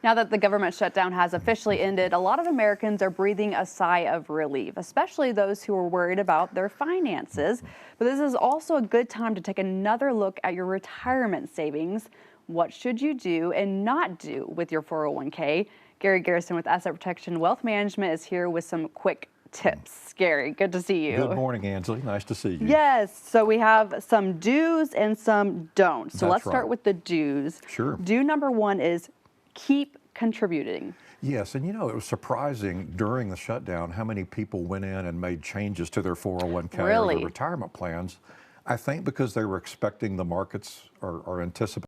Now that the government shutdown has officially ended, a lot of Americans are breathing a sigh of relief, especially those who are worried about their finances. But this is also a good time to take another look at your retirement savings. What should you do and not do with your 401k? Gary Garrison with Asset Protection Wealth Management is here with some quick tips. Gary, good to see you. Good morning, Ansley. Nice to see you. Yes, so we have some do's and some don'ts. So let's start with the do's. Sure. Do number one is keep contributing. Yes, and it was surprising during the shutdown how many people went in and made changes to their 401k or their retirement plans. I think because they were expecting the markets or anticipating.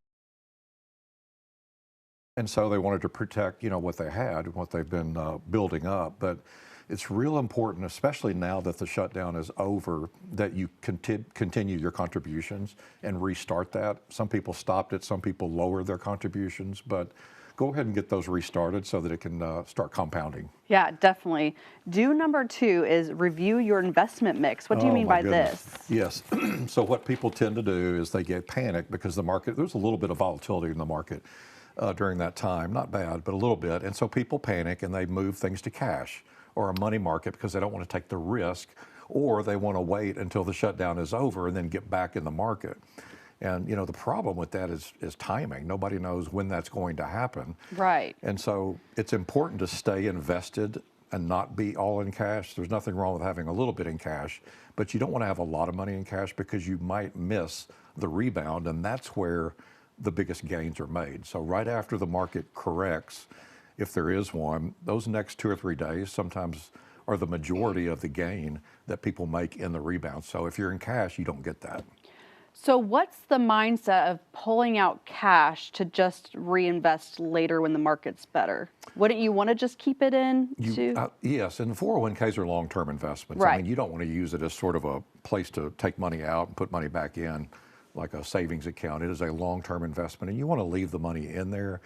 And so they wanted to protect, what they had, what they've been building up. But it's real important, especially now that the shutdown is over, that you continue your contributions and restart that. Some people stopped it, some people lowered their contributions, but go ahead and get those restarted so that it can start compounding. Yeah, definitely. Do number two is review your investment mix. What do you mean by this? Yes. So what people tend to do is they get panicked because the market, there's a little bit of volatility in the market during that time. Not bad, but a little bit. And so people panic and they move things to cash or a money market because they don't want to take the risk, or they want to wait until the shutdown is over and then get back in the market. And the problem with that is timing. Nobody knows when that's going to happen. Right. And so it's important to stay invested and not be all in cash. There's nothing wrong with having a little bit in cash, but you don't want to have a lot of money in cash because you might miss the rebound, and that's where the biggest gains are made. So right after the market corrects, if there is one, those next 2 or 3 days sometimes are the majority of the gain that people make in the rebound. So if you're in cash, you don't get that. So what's the mindset of pulling out cash to just reinvest later when the market's better? Wouldn't you want to just keep it in? Yes, and 401ks are long-term investments. Right. I mean, you don't want to use it as sort of a place to take money out and put money back in like a savings account. It is a long-term investment, and you want to leave the money in there.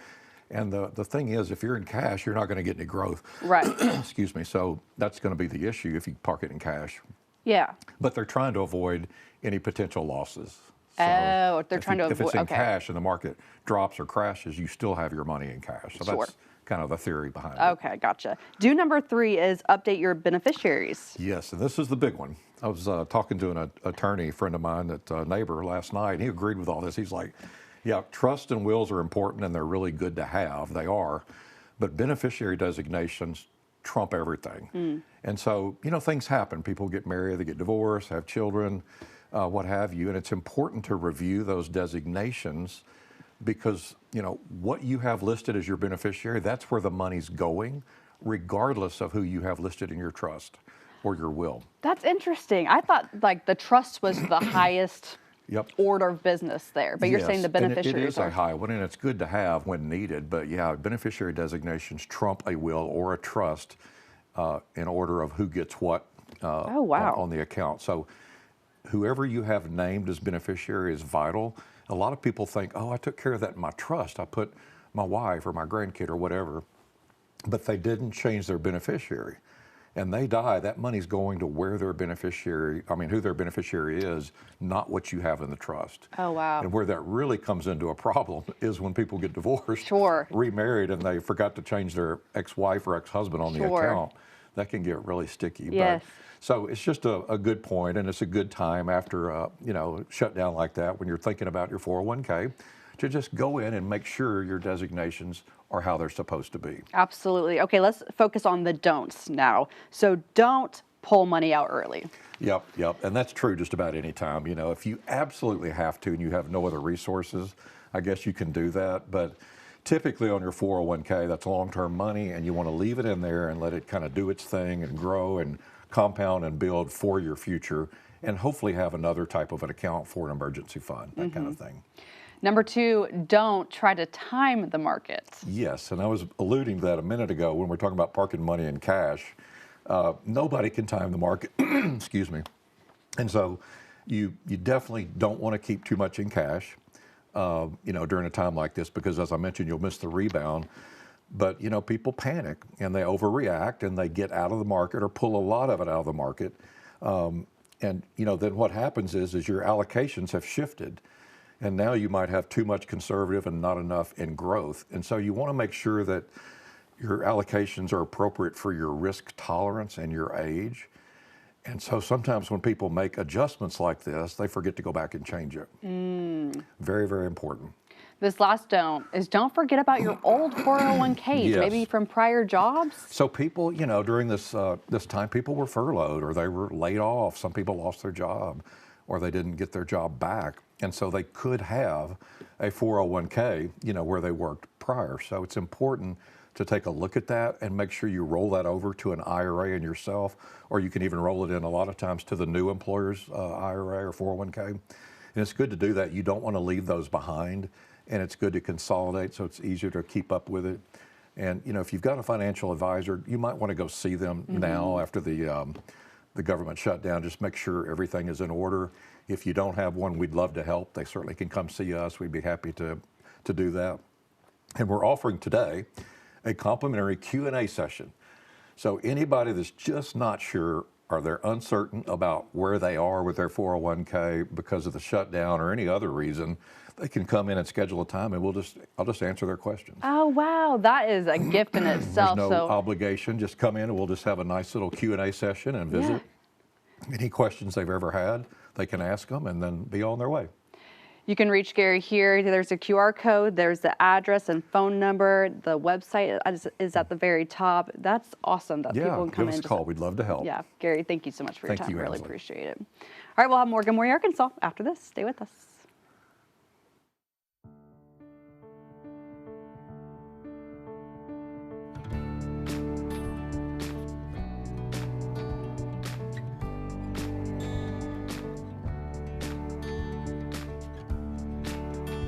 And the thing is, if you're in cash, you're not going to get any growth. Right. Excuse me. So that's going to be the issue if you park it in cash. Yeah. But they're trying to avoid any potential losses. So they're trying to avoid. If it's in cash and the market drops or crashes, you still have your money in cash. So that's kind of the theory behind it. Okay, gotcha. Do number three is update your beneficiaries. Yes, and this is the big one. I was talking to an attorney friend of mine, a neighbor last night, and he agreed with all this. He's like, yeah, trust and wills are important and they're really good to have. They are. But beneficiary designations trump everything. And so, things happen. People get married, they get divorced, have children, what have you. And it's important to review those designations because, what you have listed as your beneficiary, that's where the money's going, regardless of who you have listed in your trust or your will. That's interesting. I thought like the trust was the highest order of business there, but you're saying the beneficiaries it is a high one, and it's good to have when needed. But yeah, beneficiary designations trump a will or a trust in order of who gets what on the account. So whoever you have named as beneficiary is vital. A lot of people think, oh, I took care of that in my trust. I put my wife or my grandkid or whatever, but they didn't change their beneficiary. And they die, that money's going to where their beneficiary, who their beneficiary is, not what you have in the trust. Oh, wow. And where that really comes into a problem is when people get divorced, remarried, and they forgot to change their ex-wife or ex-husband on the account. That can get really sticky. Yes. So it's just a good point, and it's a good time after a shutdown like that when you're thinking about your 401k to just go in and make sure your designations are how they're supposed to be. Absolutely. Okay, let's focus on the don'ts now. So don't pull money out early. Yep. And that's true just about any time. If you absolutely have to and you have no other resources, I guess you can do that. But typically on your 401k, that's long-term money, and you want to leave it in there and let it kind of do its thing and grow and compound and build for your future, and hopefully have another type of an account for an emergency fund, that kind of thing. Number two, don't try to time the market. Yes, and I was alluding to that a minute ago when we're talking about parking money in cash. Nobody can time the market, excuse me. And so you definitely don't want to keep too much in cash, during a time like this, because as I mentioned, you'll miss the rebound. But, people panic and they overreact and they get out of the market or pull a lot of it out of the market. And then what happens is your allocations have shifted. And now you might have too much conservative and not enough in growth. And so you want to make sure that your allocations are appropriate for your risk tolerance and your age. And so sometimes when people make adjustments like this, they forget to go back and change it. Very, very important. This last don't forget about your old 401ks, Yes. maybe from prior jobs. So people, during this this time, people were furloughed or they were laid off. Some people lost their job or they didn't get their job back. And so they could have a 401k, where they worked prior. So it's important to take a look at that and make sure you roll that over to an IRA in yourself, or you can even roll it in a lot of times to the new employer's IRA or 401k. And it's good to do that. You don't want to leave those behind, and it's good to consolidate so it's easier to keep up with it. And if you've got a financial advisor, you might want to go see them now after the government shutdown. Just make sure everything is in order. If you don't have one, we'd love to help. They certainly can come see us. We'd be happy to do that. And we're offering today a complimentary Q&A session. So anybody that's just not sure or they're uncertain about where they are with their 401k because of the shutdown or any other reason, they can come in and schedule a time and I'll just answer their questions. Oh, wow. That is a gift in itself. There's no obligation. Just come in and we'll just have a nice little Q&A session and visit. Any questions they've ever had, they can ask them and then be on their way. You can reach Gary here. There's a QR code. There's the address and phone number. The website is at the very top. That's awesome that people can come in. Give us a call. We'd love to help. Yeah, Gary, thank you so much for your time. Thank you, Really Ansley. appreciate it. All right, we'll have more Good Morning Arkansas after this. Stay with us.